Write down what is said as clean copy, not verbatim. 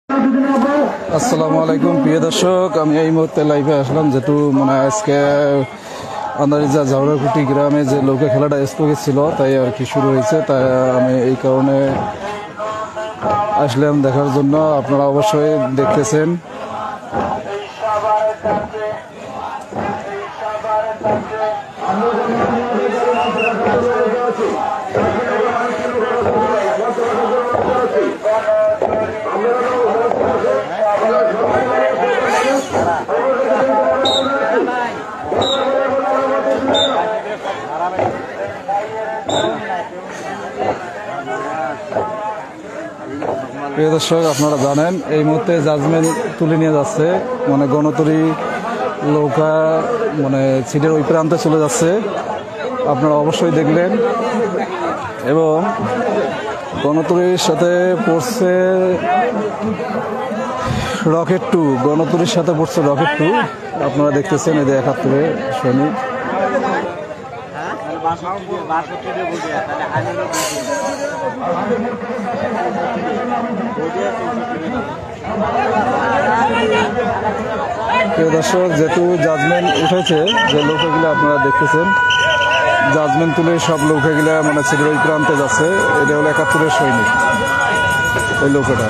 আসসালামু আলাইকুম প্রিয় দর্শক, আমি এই মুহূর্তে লাইভে আসলাম যেহেতু মানে আজকে আন্দারিজা জাউরাকুটি গ্রামে যে লোকে খেলাটা স্থগিত ছিল তাই আর কি শুরু হয়েছে, তাই আমি এই কারণে আসলাম দেখার জন্য। আপনারা অবশ্যই দেখতেছেন। প্রিয় দর্শক, আপনারা জানেন এই মুহূর্তে জাজমেন্ট তুলে নিয়ে যাচ্ছে, মানে গণতরী নৌকা মানে সিটের ওই প্রান্তে চলে যাচ্ছে, আপনারা অবশ্যই দেখলেন। এবং গণতরীর সাথে পড়ছে রকেট 2, গণতরীর সাথে পড়ছে রকেট 2, আপনারা দেখতেছেন। এই যে 71 সৈনিক। প্রিয় দর্শক, যেহেতু জাজমেন্ট উঠেছে, যে নৌকাগুলো আপনারা দেখতেছেন, জাজমেন্ট তুলে সব নৌকাগুলা মানে ছিল ওই প্রান্তে যাচ্ছে। এটা হলো 71 সৈনিক, ওই নৌকাটা।